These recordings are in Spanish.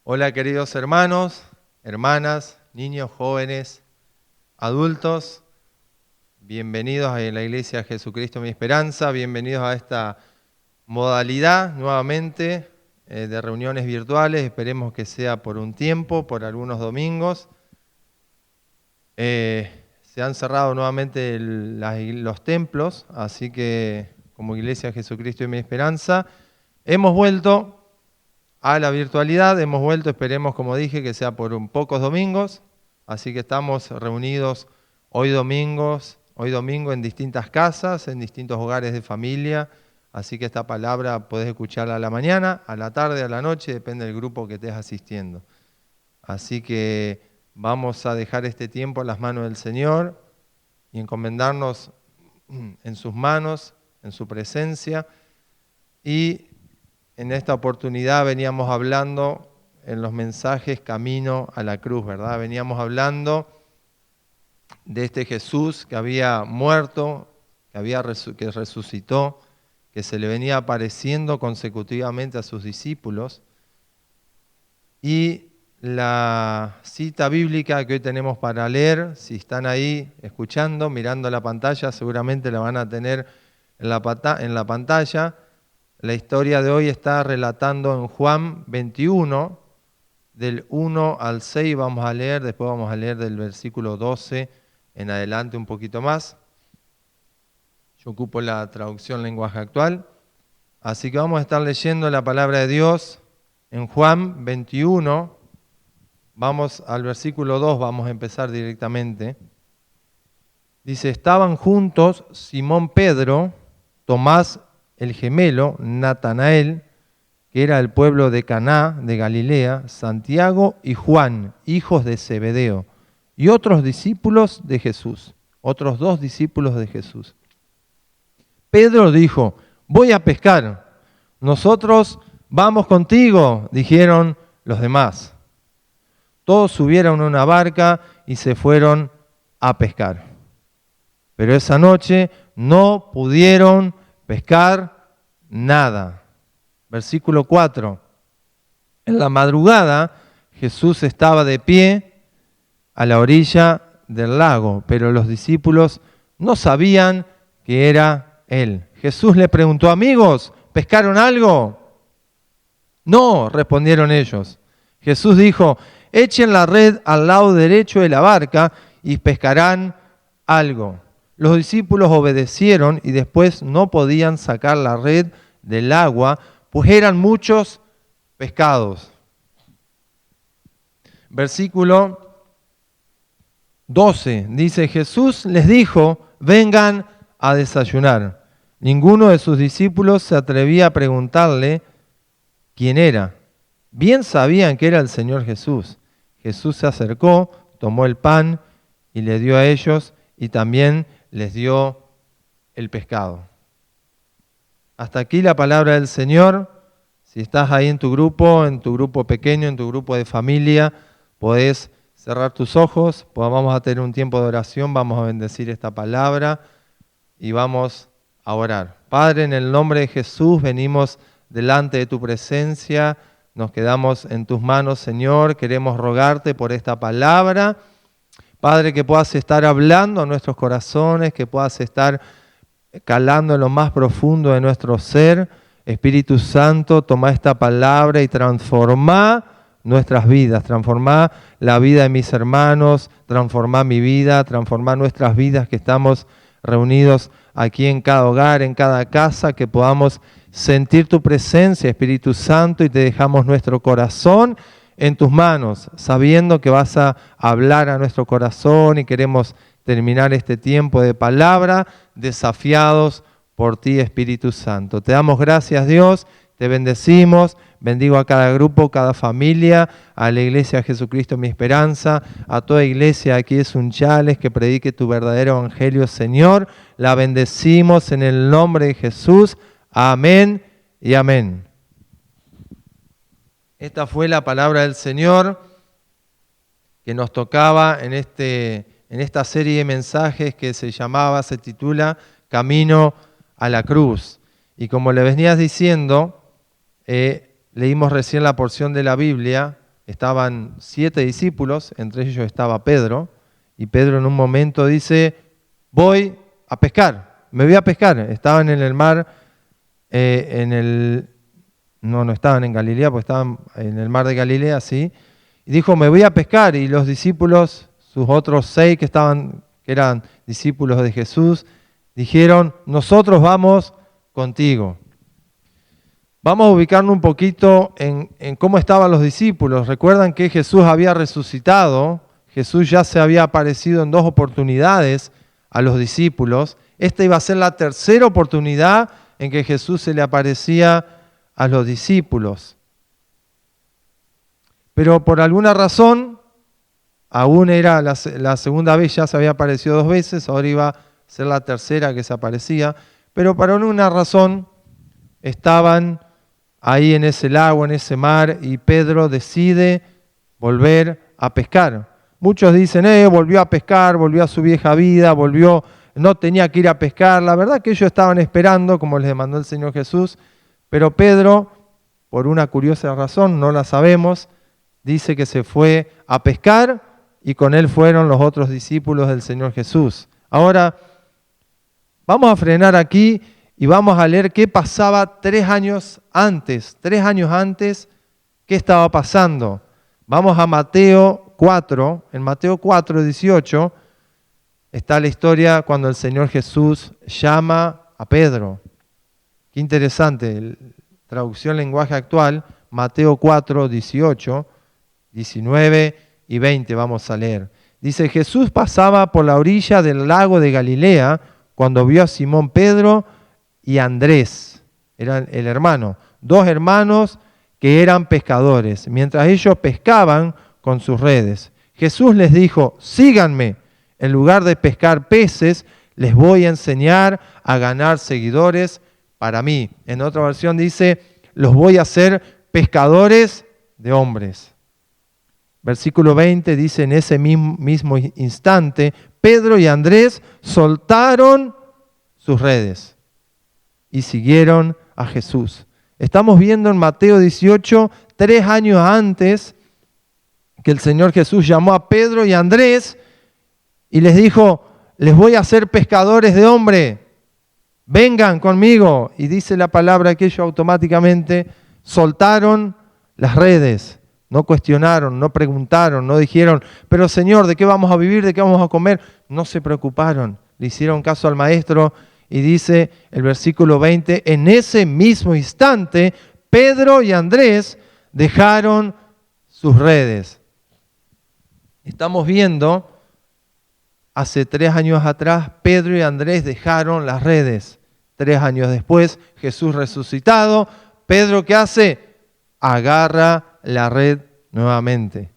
Hola queridos hermanos, hermanas, niños, jóvenes, adultos, bienvenidos a la Iglesia Jesucristo Mi Esperanza, bienvenidos a esta modalidad nuevamente de reuniones virtuales, esperemos que sea por un tiempo, por algunos domingos. Se han cerrado nuevamente los templos, así que como Iglesia Jesucristo Mi Esperanza hemos vuelto a la virtualidad, hemos vuelto, esperemos, como dije, que sea por pocos domingos, así que estamos reunidos hoy domingo en distintas casas, en distintos hogares de familia, así que esta palabra podés escucharla a la mañana, a la tarde, a la noche, depende del grupo que estés asistiendo. Así que vamos a dejar este tiempo en las manos del Señor y encomendarnos en sus manos, en su presencia. Y en esta oportunidad veníamos hablando en los mensajes camino a la cruz, ¿verdad? Veníamos hablando de este Jesús que había muerto, que resucitó, que se le venía apareciendo consecutivamente a sus discípulos. Y la cita bíblica que hoy tenemos para leer, si están ahí escuchando, mirando la pantalla, seguramente la van a tener en la pantalla. La historia de hoy está relatando en Juan 21, del 1 al 6 vamos a leer, después vamos a leer del versículo 12 en adelante un poquito más. Yo ocupo la traducción lenguaje actual, así que vamos a estar leyendo la palabra de Dios en Juan 21, vamos al versículo 2, vamos a empezar directamente. Dice, estaban juntos Simón Pedro, Tomás el gemelo, Natanael, que era del pueblo de Caná, de Galilea, Santiago y Juan, hijos de Zebedeo, y otros discípulos de Jesús, otros 2 discípulos de Jesús. Pedro dijo, voy a pescar. Nosotros vamos contigo, dijeron los demás. Todos subieron a una barca y se fueron a pescar. Pero esa noche no pudieron pescar nada. Versículo 4. En la madrugada Jesús estaba de pie a la orilla del lago, pero los discípulos no sabían que era Él. Jesús le preguntó, amigos, ¿pescaron algo? No, respondieron ellos. Jesús dijo, echen la red al lado derecho de la barca y pescarán algo. Los discípulos obedecieron y después no podían sacar la red del agua, pues eran muchos pescados. Versículo 12 dice, Jesús les dijo, vengan a desayunar. Ninguno de sus discípulos se atrevía a preguntarle quién era. Bien sabían que era el Señor Jesús. Jesús se acercó, tomó el pan y le dio a ellos y también les dio el pescado. Hasta aquí la palabra del Señor. Si estás ahí en tu grupo pequeño, en tu grupo de familia, podés cerrar tus ojos, vamos a tener un tiempo de oración, vamos a bendecir esta palabra y vamos a orar. Padre, en el nombre de Jesús venimos delante de tu presencia, nos quedamos en tus manos, Señor, queremos rogarte por esta palabra. Padre, que puedas estar hablando a nuestros corazones, que puedas estar calando en lo más profundo de nuestro ser. Espíritu Santo, toma esta palabra y transforma nuestras vidas, transforma la vida de mis hermanos, transforma mi vida, transforma nuestras vidas que estamos reunidos aquí en cada hogar, en cada casa, que podamos sentir tu presencia, Espíritu Santo, y te dejamos nuestro corazón en tus manos, sabiendo que vas a hablar a nuestro corazón y queremos terminar este tiempo de palabra desafiados por ti, Espíritu Santo. Te damos gracias, Dios, te bendecimos, bendigo a cada grupo, cada familia, a la Iglesia Jesucristo Mi Esperanza, a toda iglesia aquí de Sunchales que predique tu verdadero evangelio, Señor. La bendecimos en el nombre de Jesús. Amén y amén. Esta fue la palabra del Señor que nos tocaba en esta serie de mensajes que se titula Camino a la Cruz. Y como le venías diciendo, leímos recién la porción de la Biblia estaban 7 discípulos, entre ellos estaba Pedro, y Pedro en un momento dice, voy a pescar, me voy a pescar. Estaban en el mar, no estaban en Galilea, pues estaban en el mar de Galilea, sí, y dijo, me voy a pescar, y los discípulos, sus otros 6 que eran discípulos de Jesús, dijeron, nosotros vamos contigo. Vamos a ubicarnos un poquito en cómo estaban los discípulos. Recuerdan que Jesús había resucitado, Jesús ya se había aparecido en 2 oportunidades a los discípulos. Esta iba a ser la tercera oportunidad en que Jesús se le aparecía a los discípulos. Pero por alguna razón, aún era la segunda vez, ya se había aparecido 2 veces, ahora iba a ser la tercera que se aparecía, pero por alguna razón estaban ahí en ese lago, en ese mar, y Pedro decide volver a pescar. Muchos dicen, volvió a pescar, volvió a su vieja vida, no tenía que ir a pescar. La verdad que ellos estaban esperando, como les mandó el Señor Jesús, pero Pedro, por una curiosa razón, no la sabemos, dice que se fue a pescar y con él fueron los otros discípulos del Señor Jesús. Ahora, vamos a frenar aquí y vamos a leer qué pasaba 3 años antes. 3 años antes, ¿qué estaba pasando? Vamos a Mateo 4. En Mateo 4, 18, está la historia cuando el Señor Jesús llama a Pedro. Qué interesante, traducción lenguaje actual, Mateo 4, 18, 19 y 20 vamos a leer. Dice, Jesús pasaba por la orilla del lago de Galilea cuando vio a Simón Pedro y Andrés, eran el hermano, 2 hermanos que eran pescadores. Mientras ellos pescaban con sus redes, Jesús les dijo, síganme, en lugar de pescar peces, les voy a enseñar a ganar seguidores para mí. En otra versión dice, los voy a hacer pescadores de hombres. Versículo 20 dice, en ese mismo instante, Pedro y Andrés soltaron sus redes y siguieron a Jesús. Estamos viendo en Mateo 18, 3 años antes, que el Señor Jesús llamó a Pedro y Andrés y les dijo, les voy a hacer pescadores de hombre, vengan conmigo. Y dice la palabra que ellos automáticamente soltaron las redes, no cuestionaron, no preguntaron, no dijeron, pero Señor, ¿de qué vamos a vivir? ¿De qué vamos a comer? No se preocuparon, le hicieron caso al Maestro. Y dice el versículo 20, en ese mismo instante, Pedro y Andrés dejaron sus redes. Estamos viendo, hace 3 años atrás, Pedro y Andrés dejaron las redes. 3 años después, Jesús resucitado, Pedro, ¿qué hace? Agarra la red nuevamente.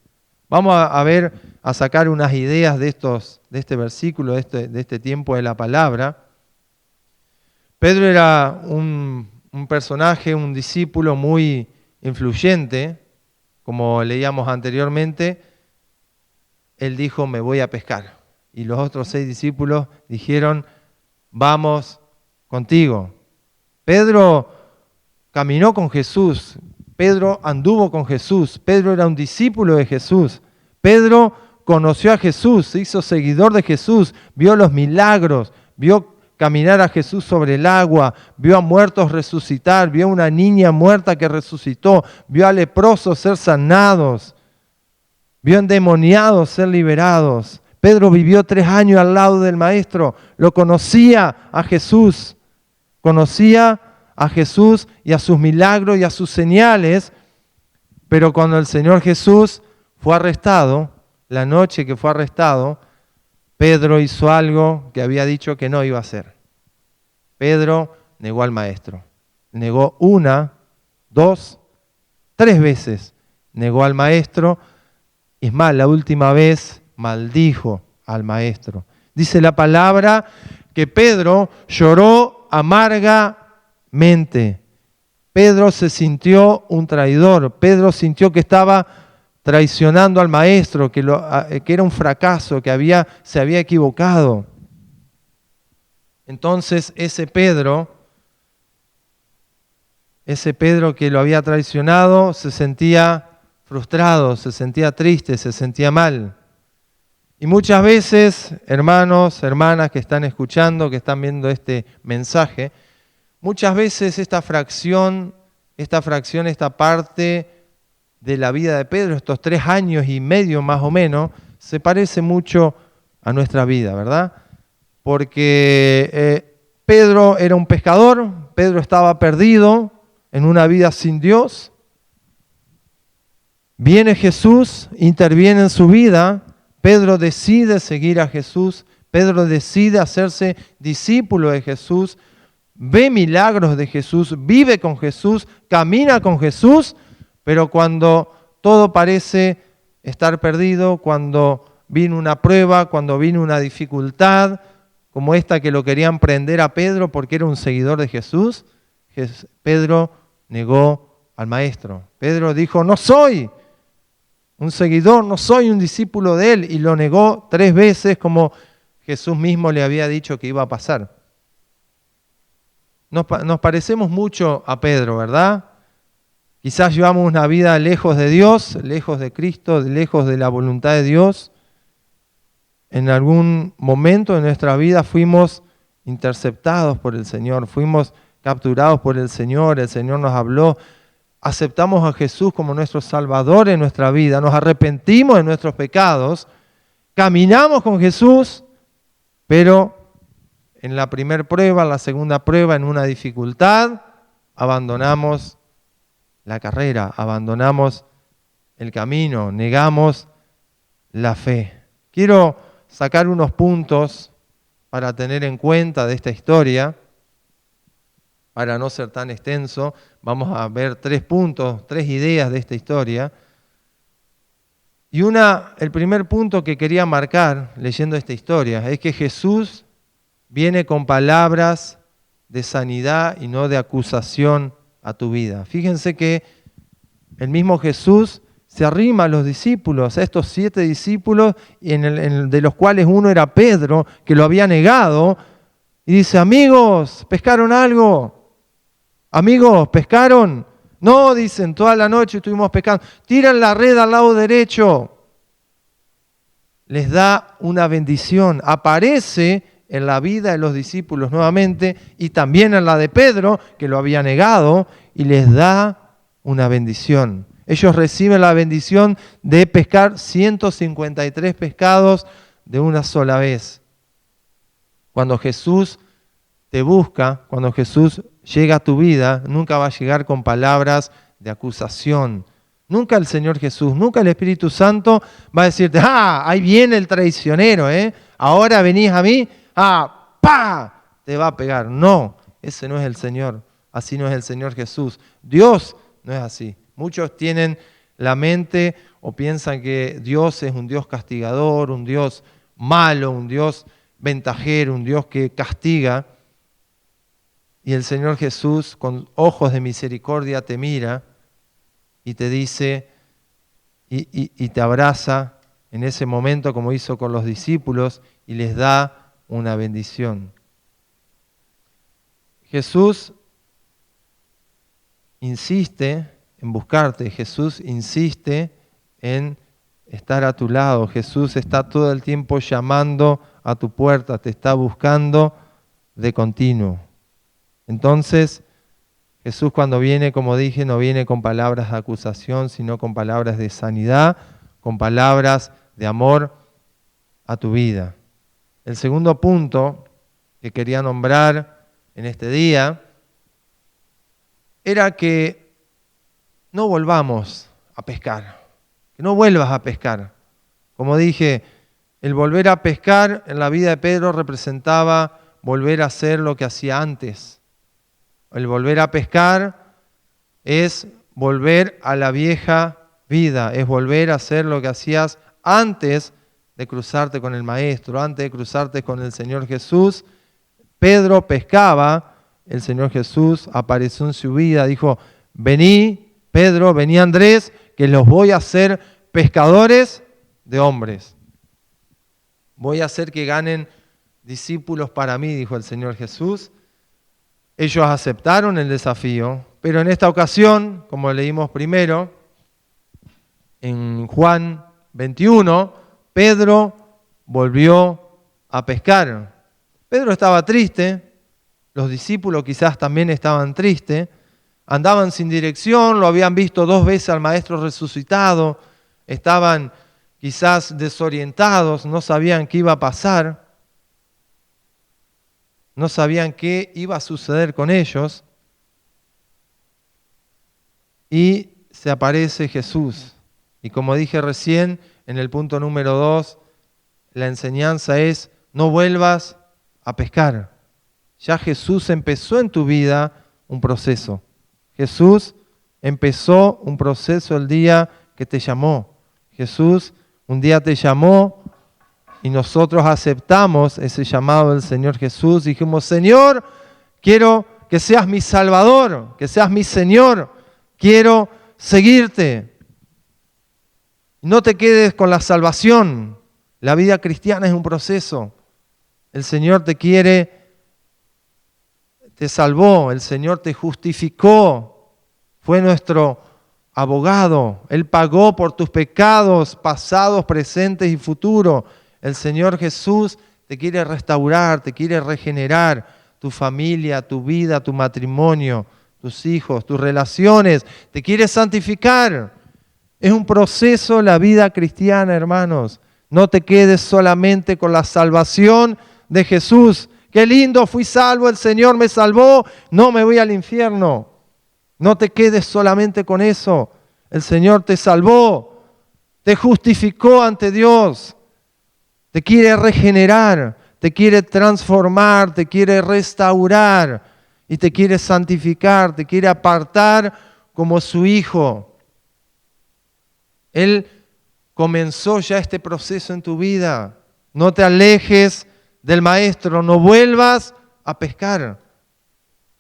Vamos a sacar unas ideas de este versículo, de este tiempo de la palabra. Pedro era un personaje, un discípulo muy influyente, como leíamos anteriormente. Él dijo, me voy a pescar. Y los otros 6 discípulos dijeron, vamos contigo. Pedro caminó con Jesús, Pedro anduvo con Jesús, Pedro era un discípulo de Jesús. Pedro conoció a Jesús, se hizo seguidor de Jesús, vio los milagros, vio caminar a Jesús sobre el agua, vio a muertos resucitar, vio a una niña muerta que resucitó, vio a leprosos ser sanados, vio a endemoniados ser liberados. Pedro vivió 3 años al lado del Maestro, lo conocía a Jesús y a sus milagros y a sus señales, pero cuando el Señor Jesús fue arrestado, la noche que fue arrestado, Pedro hizo algo que había dicho que no iba a hacer. Pedro negó al Maestro. Negó 1, 2, 3 veces. Negó al Maestro. Es más, la última vez maldijo al Maestro. Dice la palabra que Pedro lloró amargamente. Pedro se sintió un traidor. Pedro sintió que estaba traicionando al Maestro, que era un fracaso, que se había equivocado. Entonces ese Pedro que lo había traicionado se sentía frustrado, se sentía triste, se sentía mal. Y muchas veces, hermanos, hermanas que están escuchando, que están viendo este mensaje, muchas veces esta parte de la vida de Pedro, estos 3 años y medio más o menos, se parece mucho a nuestra vida, ¿verdad? Porque Pedro era un pescador, Pedro estaba perdido en una vida sin Dios. Viene Jesús, interviene en su vida, Pedro decide seguir a Jesús, Pedro decide hacerse discípulo de Jesús, ve milagros de Jesús, vive con Jesús, camina con Jesús, pero cuando todo parece estar perdido, cuando vino una prueba, cuando vino una dificultad, como esta que lo querían prender a Pedro porque era un seguidor de Jesús, Pedro negó al Maestro. Pedro dijo, no soy un seguidor, no soy un discípulo de él, y lo negó 3 veces como Jesús mismo le había dicho que iba a pasar. Nos parecemos mucho a Pedro, ¿verdad? Quizás llevamos una vida lejos de Dios, lejos de Cristo, lejos de la voluntad de Dios. En algún momento de nuestra vida fuimos interceptados por el Señor, fuimos capturados por el Señor nos habló, aceptamos a Jesús como nuestro Salvador en nuestra vida, nos arrepentimos de nuestros pecados, caminamos con Jesús, pero en la primera prueba, en la segunda prueba, en una dificultad, abandonamos la carrera, abandonamos el camino, negamos la fe. Quiero sacar unos puntos para tener en cuenta de esta historia, para no ser tan extenso. Vamos a ver 3 puntos, 3 ideas de esta historia. Y el primer punto que quería marcar leyendo esta historia es que Jesús viene con palabras de sanidad y no de acusación a tu vida. Fíjense que el mismo Jesús se arrima a los discípulos, a estos 7 discípulos, de los cuales uno era Pedro, que lo había negado, y dice, amigos, ¿pescaron algo? Amigos, ¿pescaron? No, dicen, toda la noche estuvimos pescando. Tiran la red al lado derecho. Les da una bendición. Aparece en la vida de los discípulos nuevamente y también en la de Pedro, que lo había negado, y les da una bendición. Ellos reciben la bendición de pescar 153 pescados de una sola vez. Cuando Jesús te busca, cuando Jesús llega a tu vida, nunca va a llegar con palabras de acusación. Nunca el Señor Jesús, nunca el Espíritu Santo va a decirte, ahí viene el traicionero, ahora venís a mí, ¡pa! Te va a pegar. No, ese no es el Señor, así no es el Señor Jesús. Dios no es así. Muchos tienen la mente o piensan que Dios es un Dios castigador, un Dios malo, un Dios ventajero, un Dios que castiga. Y el Señor Jesús con ojos de misericordia te mira y te dice y te abraza en ese momento como hizo con los discípulos y les da una bendición. Jesús insiste en buscarte, Jesús insiste en estar a tu lado, Jesús está todo el tiempo llamando a tu puerta, te está buscando de continuo. Entonces, Jesús cuando viene, como dije, no viene con palabras de acusación, sino con palabras de sanidad, con palabras de amor a tu vida. El segundo punto que quería nombrar en este día era que no volvamos a pescar, que no vuelvas a pescar. Como dije, el volver a pescar en la vida de Pedro representaba volver a hacer lo que hacía antes. El volver a pescar es volver a la vieja vida, es volver a hacer lo que hacías antes de cruzarte con el Maestro, antes de cruzarte con el Señor Jesús. Pedro pescaba, el Señor Jesús apareció en su vida, dijo, vení Pedro, vení Andrés, que los voy a hacer pescadores de hombres. Voy a hacer que ganen discípulos para mí, dijo el Señor Jesús. Ellos aceptaron el desafío, pero en esta ocasión, como leímos primero, en Juan 21, Pedro volvió a pescar. Pedro estaba triste, los discípulos quizás también estaban tristes, andaban sin dirección, lo habían visto 2 veces al Maestro resucitado, estaban quizás desorientados, no sabían qué iba a pasar, no sabían qué iba a suceder con ellos. Y se aparece Jesús. Y como dije recién, en el punto número 2, la enseñanza es: no vuelvas a pescar. Ya Jesús empezó en tu vida un proceso. Jesús empezó un proceso el día que te llamó. Jesús un día te llamó y nosotros aceptamos ese llamado del Señor Jesús. Dijimos: Señor, quiero que seas mi Salvador, que seas mi Señor. Quiero seguirte. No te quedes con la salvación. La vida cristiana es un proceso. El Señor te quiere, te salvó, el Señor te justificó, fue nuestro abogado. Él pagó por tus pecados pasados, presentes y futuros. El Señor Jesús te quiere restaurar, te quiere regenerar tu familia, tu vida, tu matrimonio, tus hijos, tus relaciones. Te quiere santificar. Es un proceso la vida cristiana, hermanos. No te quedes solamente con la salvación de Jesús. Qué lindo, fui salvo, el Señor me salvó, no me voy al infierno. No te quedes solamente con eso. El Señor te salvó, te justificó ante Dios, te quiere regenerar, te quiere transformar, te quiere restaurar y te quiere santificar, te quiere apartar como su Hijo. Él comenzó ya este proceso en tu vida. No te alejes del Maestro, no vuelvas a pescar.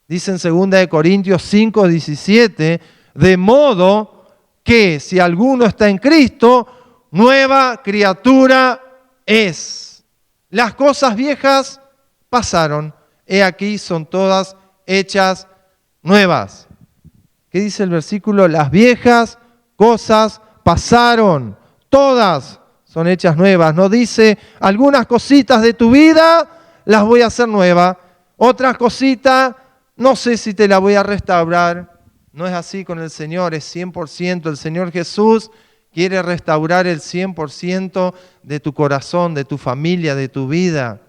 Dice en 2 Corintios 5, 17, de modo que si alguno está en Cristo, nueva criatura es. Las cosas viejas pasaron, he aquí son todas hechas nuevas. ¿Qué dice el versículo? Las viejas cosas pasaron, todas son hechas nuevas. No dice algunas cositas de tu vida las voy a hacer nuevas, otras cositas no sé si te las voy a restaurar. No es así con el Señor, es 100%. El Señor Jesús quiere restaurar el 100% de tu corazón, de tu familia, de tu vida.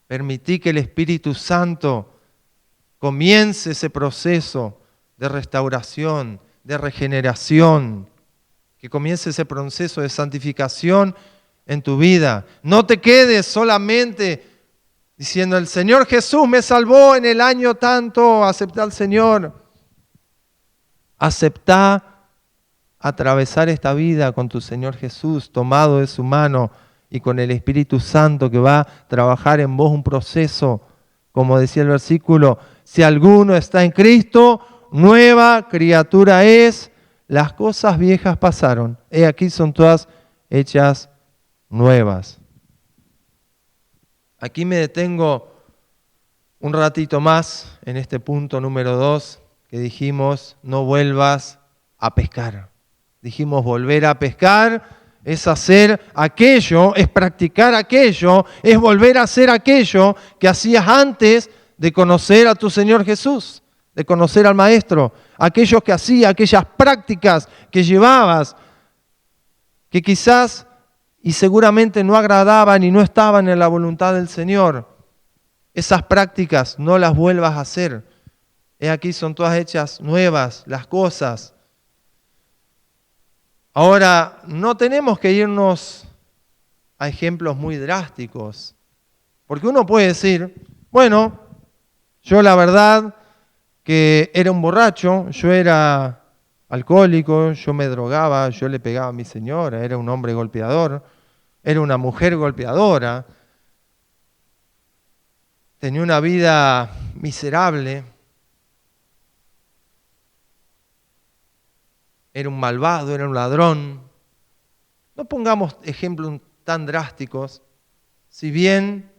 Permití que el Espíritu Santo comience ese proceso de restauración, de regeneración, que comience ese proceso de santificación en tu vida. No te quedes solamente diciendo: el Señor Jesús me salvó en el año tanto. Acepta al Señor. Acepta atravesar esta vida con tu Señor Jesús, tomado de su mano y con el Espíritu Santo que va a trabajar en vos un proceso. Como decía el versículo, si alguno está en Cristo, nueva criatura es, las cosas viejas pasaron, he aquí son todas hechas nuevas. Aquí me detengo un ratito más en este punto número 2 que dijimos: no vuelvas a pescar. Dijimos: volver a pescar es hacer aquello, es practicar aquello, es volver a hacer aquello que hacías antes de conocer a tu Señor Jesús, de conocer al Maestro. Aquellos que hacías, aquellas prácticas que llevabas, que quizás y seguramente no agradaban y no estaban en la voluntad del Señor. Esas prácticas no las vuelvas a hacer. Aquí son todas hechas nuevas las cosas. Ahora, no tenemos que irnos a ejemplos muy drásticos, porque uno puede decir: bueno, yo la verdad que era un borracho, yo era alcohólico, yo me drogaba, yo le pegaba a mi señora, era un hombre golpeador, era una mujer golpeadora, tenía una vida miserable, era un malvado, era un ladrón. No pongamos ejemplos tan drásticos, si bien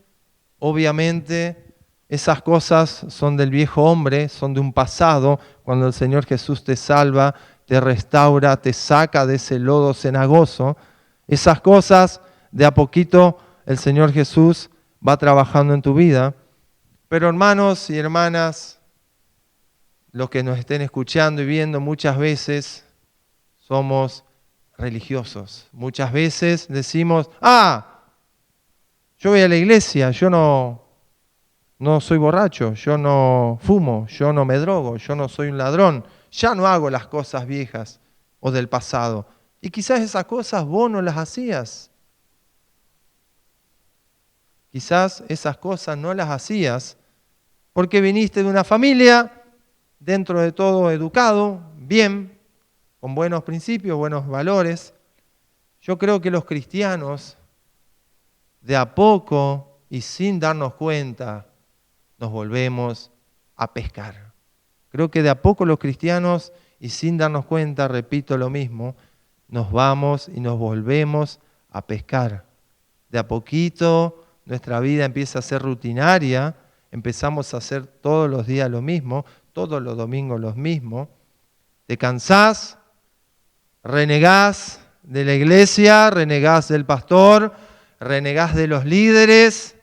obviamente esas cosas son del viejo hombre, son de un pasado. Cuando el Señor Jesús te salva, te restaura, te saca de ese lodo cenagoso. Esas cosas, de a poquito, el Señor Jesús va trabajando en tu vida. Pero hermanos y hermanas, los que nos estén escuchando y viendo, muchas veces somos religiosos. Muchas veces decimos, yo voy a la iglesia, yo no soy borracho, yo no fumo, yo no me drogo, yo no soy un ladrón, ya no hago las cosas viejas o del pasado. Y quizás esas cosas vos no las hacías. Quizás esas cosas no las hacías porque viniste de una familia, dentro de todo educado, bien, con buenos principios, buenos valores. Yo creo que los cristianos, de a poco y sin darnos cuenta, nos volvemos a pescar. Creo que de a poco los cristianos, y sin darnos cuenta, repito lo mismo, nos vamos y nos volvemos a pescar. De a poquito nuestra vida empieza a ser rutinaria, empezamos a hacer todos los días lo mismo, todos los domingos lo mismo. Te cansás, renegás de la iglesia, renegás del pastor, renegás de los líderes,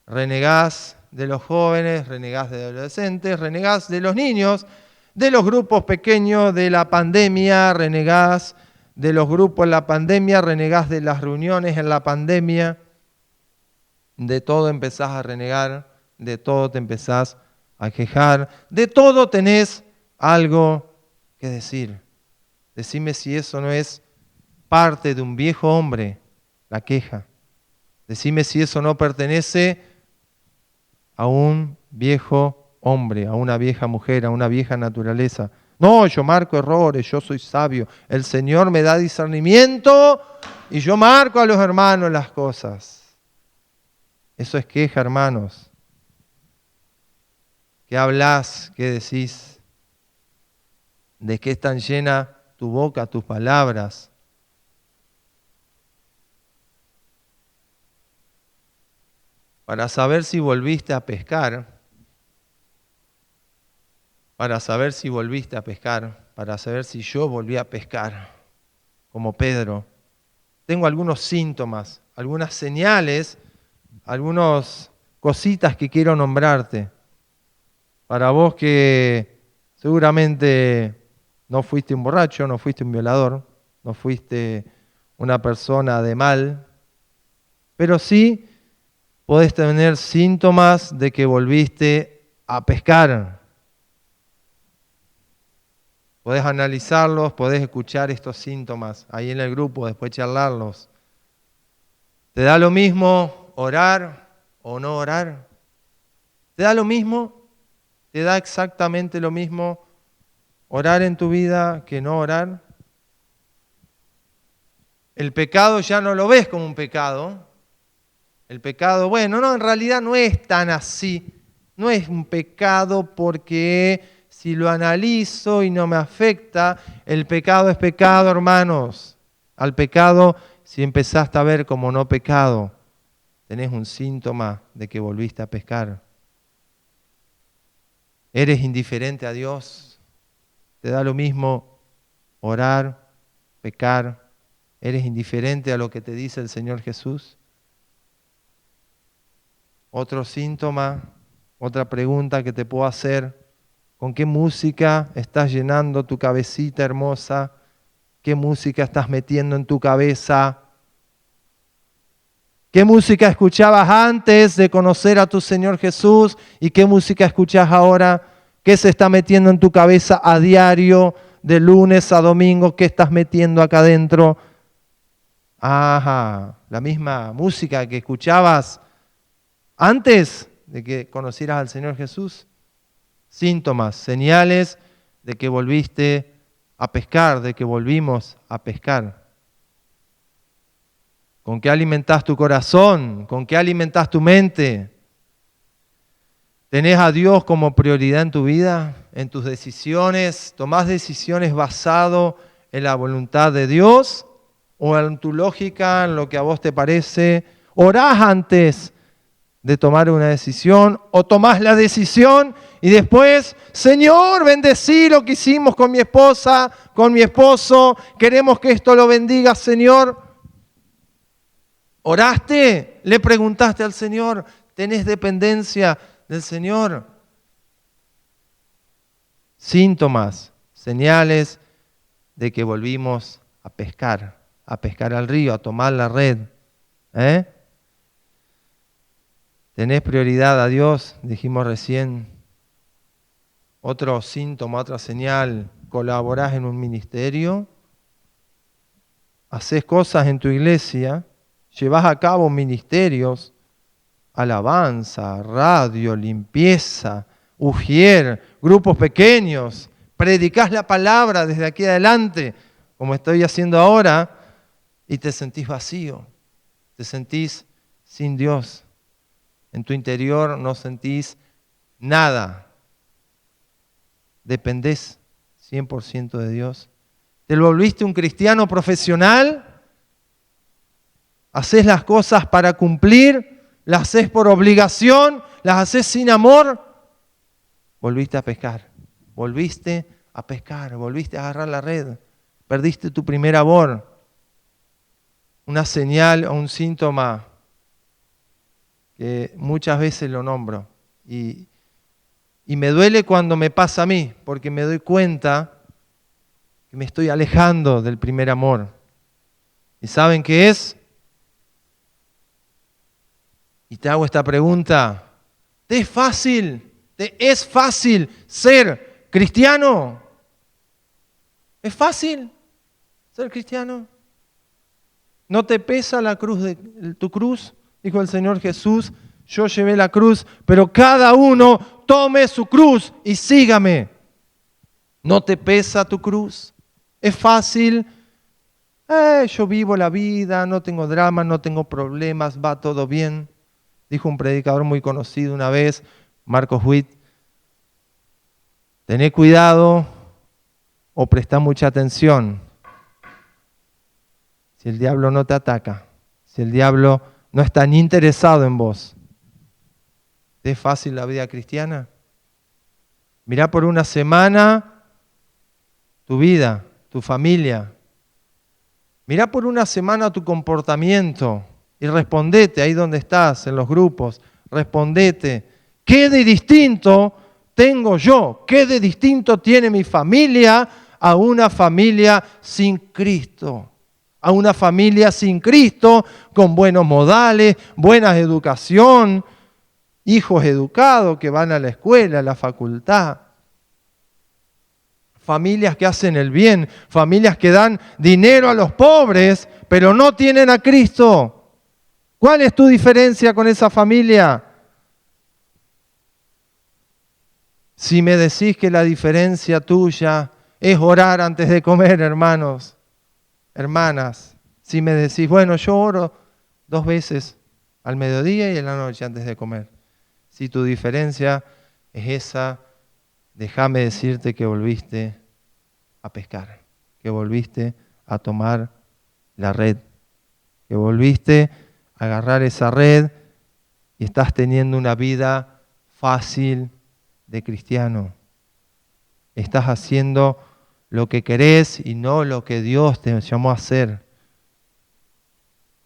renegás de los jóvenes, renegás de los adolescentes, renegás de los niños, de los grupos pequeños, de la pandemia, renegás de los grupos en la pandemia, renegás de las reuniones en la pandemia, de todo empezás a renegar, de todo te empezás a quejar, de todo tenés algo que decir. Decime si eso no es parte de un viejo hombre, la queja. Decime si eso no pertenece a un viejo hombre, a una vieja mujer, a una vieja naturaleza. No, yo marco errores, yo soy sabio. El Señor me da discernimiento y yo marco a los hermanos las cosas. Eso es queja, hermanos. ¿Qué hablas? ¿Qué decís? ¿De qué están llenas tu boca, tus palabras? Para saber si volviste a pescar, para saber si volviste a pescar, para saber si yo volví a pescar, como Pedro, tengo algunos síntomas, algunas señales, algunas cositas que quiero nombrarte. Para vos que seguramente no fuiste un borracho, no fuiste un violador, no fuiste una persona de mal, pero sí podés tener síntomas de que volviste a pescar. Podés analizarlos, podés escuchar estos síntomas ahí en el grupo, después charlarlos. ¿Te da lo mismo orar o no orar? ¿Te da lo mismo? ¿Te da exactamente lo mismo orar en tu vida que no orar? El pecado ya no lo ves como un pecado. El pecado, bueno, no, en realidad no es tan así. No es un pecado porque si lo analizo y no me afecta, el pecado es pecado, hermanos. Al pecado, si empezaste a ver como no pecado, tenés un síntoma de que volviste a pecar. ¿Eres indiferente a Dios? ¿Te da lo mismo orar, pecar? ¿Eres indiferente a lo que te dice el Señor Jesús? Otro síntoma, otra pregunta que te puedo hacer. ¿Con qué música estás llenando tu cabecita hermosa? ¿Qué música estás metiendo en tu cabeza? ¿Qué música escuchabas antes de conocer a tu Señor Jesús? ¿Y qué música escuchas ahora? ¿Qué se está metiendo en tu cabeza a diario, de lunes a domingo? ¿Qué estás metiendo acá adentro? Ajá, la misma música que escuchabas antes de que conocieras al Señor Jesús. Síntomas, señales de que volviste a pescar, de que volvimos a pescar. ¿Con qué alimentás tu corazón? ¿Con qué alimentás tu mente? ¿Tenés a Dios como prioridad en tu vida, en tus decisiones? ¿Tomás decisiones basado en la voluntad de Dios o en tu lógica, en lo que a vos te parece? ¿Orás antes de tomar una decisión, o tomás la decisión y después, Señor, bendecí lo que hicimos con mi esposa, con mi esposo, queremos que esto lo bendiga, Señor. ¿Oraste? ¿Le preguntaste al Señor? ¿Tenés dependencia del Señor? Síntomas, señales de que volvimos a pescar al río, a tomar la red. ¿Tenés prioridad a Dios? Dijimos recién. Otro síntoma, otra señal, colaborás en un ministerio, haces cosas en tu iglesia, llevas a cabo ministerios, alabanza, radio, limpieza, ujier, grupos pequeños, predicás la palabra desde aquí adelante, como estoy haciendo ahora, y te sentís vacío, te sentís sin Dios. En tu interior no sentís nada. Dependés 100% de Dios. ¿Te volviste un cristiano profesional? ¿Haces las cosas para cumplir? ¿Las haces por obligación? ¿Las haces sin amor? Volviste a pescar. Volviste a pescar. Volviste a agarrar la red. Perdiste tu primer amor. Una señal o un síntoma que muchas veces lo nombro. Y me duele cuando me pasa a mí, porque me doy cuenta que me estoy alejando del primer amor. ¿Y saben qué es? Y te hago esta pregunta. ¿Te es fácil ser cristiano? ¿Es fácil ser cristiano? ¿No te pesa la cruz tu cruz? Dijo el Señor Jesús, yo llevé la cruz, pero cada uno tome su cruz y sígame. ¿No te pesa tu cruz? ¿Es fácil? Yo vivo la vida, no tengo drama, no tengo problemas, va todo bien. Dijo un predicador muy conocido una vez, Marcos Witt, tené cuidado o prestá mucha atención. Si el diablo no te ataca, si el diablo no está ni interesado en vos, ¿te es fácil la vida cristiana? Mirá por una semana tu vida, tu familia. Mirá por una semana tu comportamiento y respondete ahí donde estás, en los grupos. Respondete. ¿Qué de distinto tengo yo? ¿Qué de distinto tiene mi familia a una familia sin Cristo? A una familia sin Cristo, con buenos modales, buena educación, hijos educados que van a la escuela, a la facultad. Familias que hacen el bien, familias que dan dinero a los pobres, pero no tienen a Cristo. ¿Cuál es tu diferencia con esa familia? Si me decís que la diferencia tuya es orar antes de comer, hermanos, hermanas, si me decís, bueno, yo oro 2 veces al mediodía y en la noche antes de comer. Si tu diferencia es esa, déjame decirte que volviste a pescar, que volviste a tomar la red, que volviste a agarrar esa red y estás teniendo una vida fácil de cristiano. Estás haciendo lo que querés y no lo que Dios te llamó a hacer.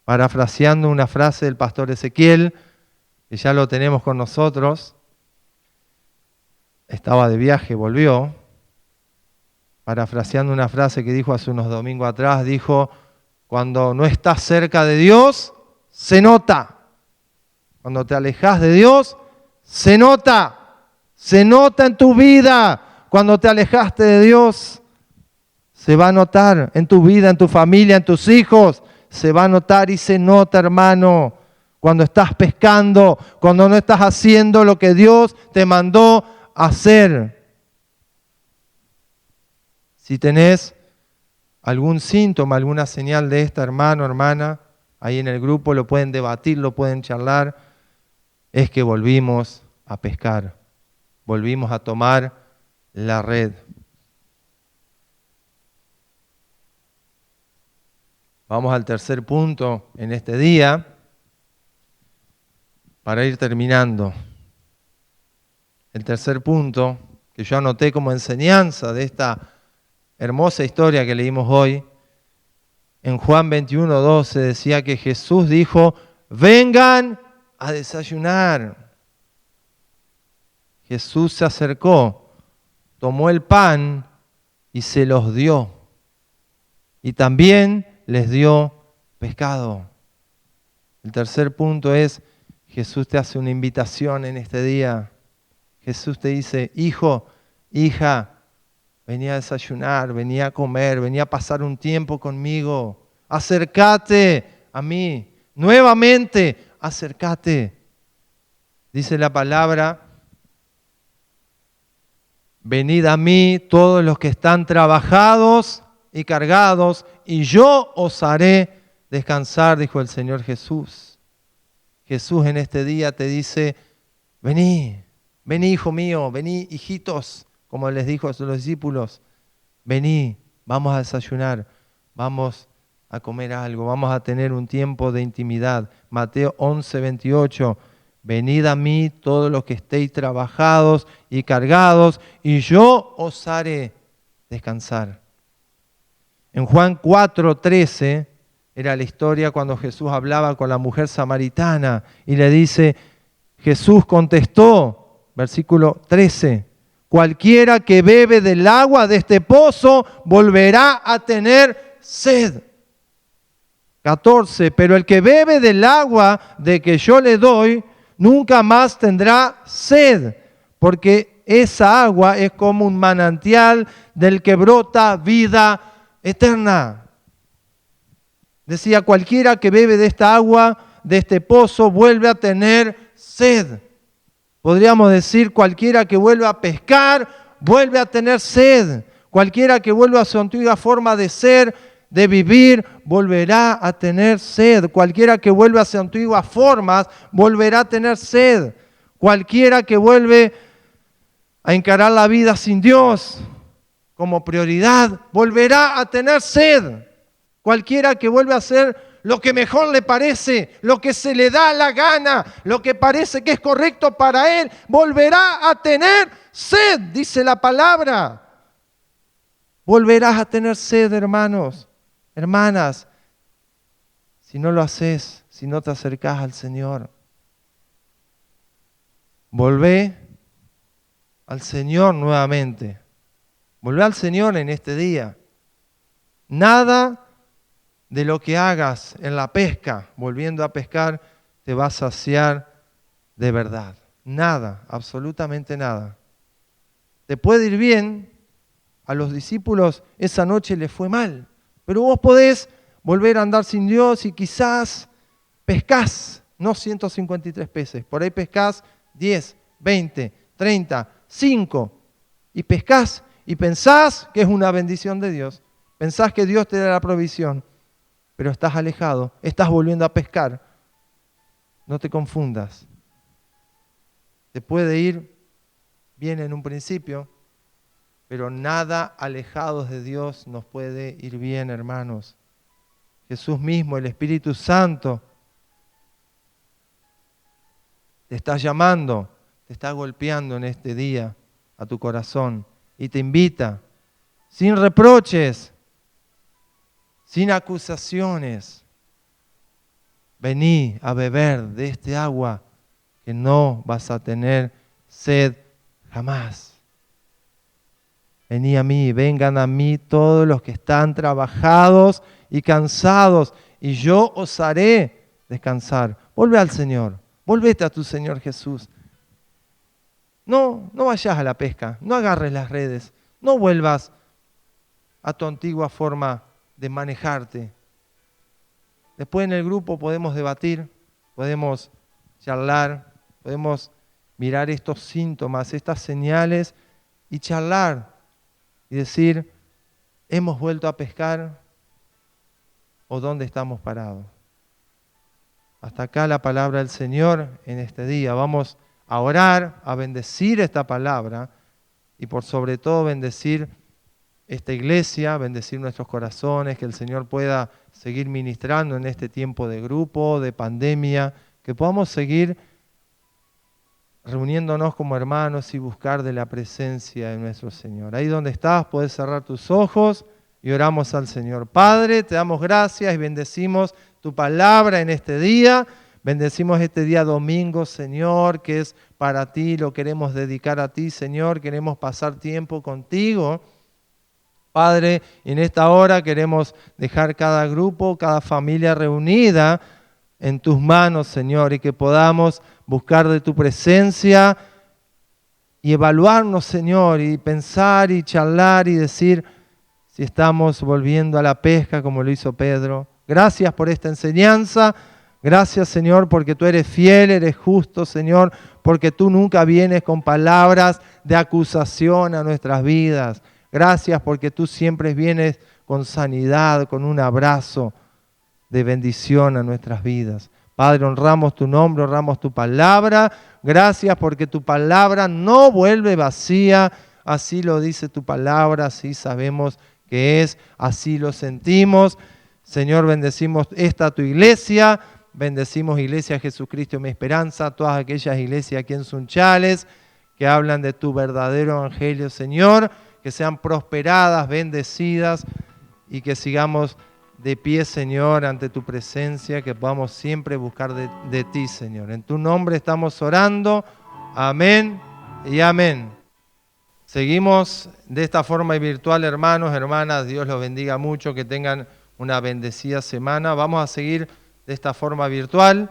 Parafraseando una frase del pastor Ezequiel, que ya lo tenemos con nosotros, estaba de viaje, volvió, parafraseando una frase que dijo hace unos domingos atrás, dijo, cuando no estás cerca de Dios, se nota. Cuando te alejas de Dios, se nota en tu vida. Cuando te alejaste de Dios, se va a notar en tu vida, en tu familia, en tus hijos, se va a notar y se nota, hermano, cuando estás pescando, cuando no estás haciendo lo que Dios te mandó hacer. Si tenés algún síntoma, alguna señal de esta, hermano, hermana, ahí en el grupo lo pueden debatir, lo pueden charlar, es que volvimos a pescar, volvimos a tomar la red. Vamos al tercer punto en este día. para ir terminando. El tercer punto que yo anoté como enseñanza de esta hermosa historia que leímos hoy, en Juan 21:12 decía que Jesús dijo, vengan a desayunar. Jesús se acercó, tomó el pan y se los dio. Y también les dio pescado. El tercer punto es, Jesús te hace una invitación en este día. Jesús te dice, hijo, hija, vení a desayunar, vení a comer, vení a pasar un tiempo conmigo. Acércate a mí. Nuevamente, acércate. Dice la palabra, venid a mí todos los que están trabajados y cargados, y yo os haré descansar, dijo el Señor Jesús. Jesús en este día te dice, vení, vení hijo mío, vení hijitos, como les dijo a sus discípulos, vení, vamos a desayunar, vamos a comer algo, vamos a tener un tiempo de intimidad. Mateo 11:28, venid a mí todos los que estéis trabajados y cargados, y yo os haré descansar. En Juan 4:13 era la historia cuando Jesús hablaba con la mujer samaritana y le dice, Jesús contestó, versículo 13, cualquiera que bebe del agua de este pozo volverá a tener sed. 14, pero el que bebe del agua de que yo le doy, nunca más tendrá sed, porque esa agua es como un manantial del que brota vida eterna. Decía, cualquiera que bebe de esta agua, de este pozo, vuelve a tener sed. Podríamos decir, cualquiera que vuelve a pescar, vuelve a tener sed. Cualquiera que vuelva a su antigua forma de ser, de vivir, volverá a tener sed. Cualquiera que vuelva a sus antiguas formas, volverá a tener sed. Cualquiera que vuelve a encarar la vida sin Dios como prioridad, volverá a tener sed. Cualquiera que vuelve a hacer lo que mejor le parece, lo que se le da la gana, lo que parece que es correcto para él, volverá a tener sed, dice la palabra. Volverás a tener sed, hermanos, hermanas, si no lo haces, si no te acercás al Señor. Volvé al Señor nuevamente. Volvé al Señor en este día. Nada de lo que hagas en la pesca, volviendo a pescar, te va a saciar de verdad. Nada, absolutamente nada. Te puede ir bien, a los discípulos esa noche les fue mal, pero vos podés volver a andar sin Dios y quizás pescás, no 153 peces, por ahí pescás 10, 20, 30, 5, y pescás y pensás que es una bendición de Dios, pensás que Dios te da la provisión, pero estás alejado, estás volviendo a pescar. No te confundas. Te puede ir bien en un principio, pero nada alejados de Dios nos puede ir bien, hermanos. Jesús mismo, el Espíritu Santo, te está llamando, te está golpeando en este día a tu corazón y te invita, sin reproches, sin acusaciones, vení a beber de este agua que no vas a tener sed jamás. Vení a mí, vengan a mí todos los que están trabajados y cansados, y yo os haré descansar. Vuelve al Señor, volvete a tu Señor Jesús. No vayas a la pesca, no agarres las redes, no vuelvas a tu antigua forma de manejarte. Después en el grupo podemos debatir, podemos charlar, podemos mirar estos síntomas, estas señales y charlar y decir, ¿hemos vuelto a pescar o dónde estamos parados? Hasta acá la palabra del Señor en este día. Vamos a orar, a bendecir esta palabra y por sobre todo bendecir esta iglesia, bendecir nuestros corazones, que el Señor pueda seguir ministrando en este tiempo de grupo, de pandemia, que podamos seguir reuniéndonos como hermanos y buscar de la presencia de nuestro Señor. Ahí donde estás, puedes cerrar tus ojos y oramos al Señor. Padre, te damos gracias y bendecimos tu palabra en este día. Bendecimos este día domingo, Señor, que es para ti, lo queremos dedicar a ti, Señor. Queremos pasar tiempo contigo. Padre, en esta hora queremos dejar cada grupo, cada familia reunida en tus manos, Señor, y que podamos buscar de tu presencia y evaluarnos, Señor, y pensar y charlar y decir si estamos volviendo a la pesca como lo hizo Pedro. Gracias por esta enseñanza. Gracias, Señor, porque tú eres fiel, eres justo, Señor, porque tú nunca vienes con palabras de acusación a nuestras vidas. Gracias porque tú siempre vienes con sanidad, con un abrazo de bendición a nuestras vidas. Padre, honramos tu nombre, honramos tu palabra. Gracias porque tu palabra no vuelve vacía. Así lo dice tu palabra, así sabemos que es, así lo sentimos. Señor, bendecimos esta tu iglesia. Bendecimos Iglesia Jesucristo mi esperanza, todas aquellas iglesias aquí en Sunchales que hablan de tu verdadero evangelio, Señor, que sean prosperadas, bendecidas y que sigamos de pie, Señor, ante tu presencia, que podamos siempre buscar de ti, Señor. En tu nombre estamos orando. Amén y amén. Seguimos de esta forma virtual, hermanos, hermanas. Dios los bendiga mucho, que tengan una bendecida semana. Vamos a seguir de esta forma virtual.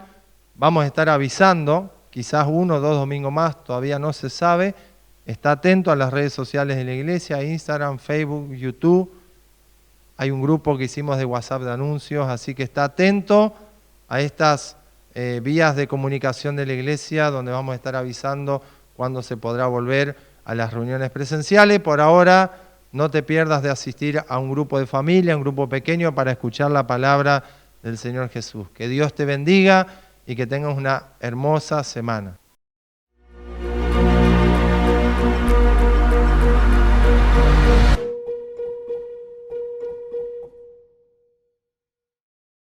Vamos a estar avisando, quizás 1 o 2 domingos más, todavía no se sabe. Está atento a las redes sociales de la iglesia, Instagram, Facebook, YouTube. Hay un grupo que hicimos de WhatsApp de anuncios, así que está atento a estas vías de comunicación de la iglesia, donde vamos a estar avisando cuándo se podrá volver a las reuniones presenciales. Por ahora, no te pierdas de asistir a un grupo de familia, un grupo pequeño, para escuchar la palabra del Señor Jesús. Que Dios te bendiga y que tengas una hermosa semana.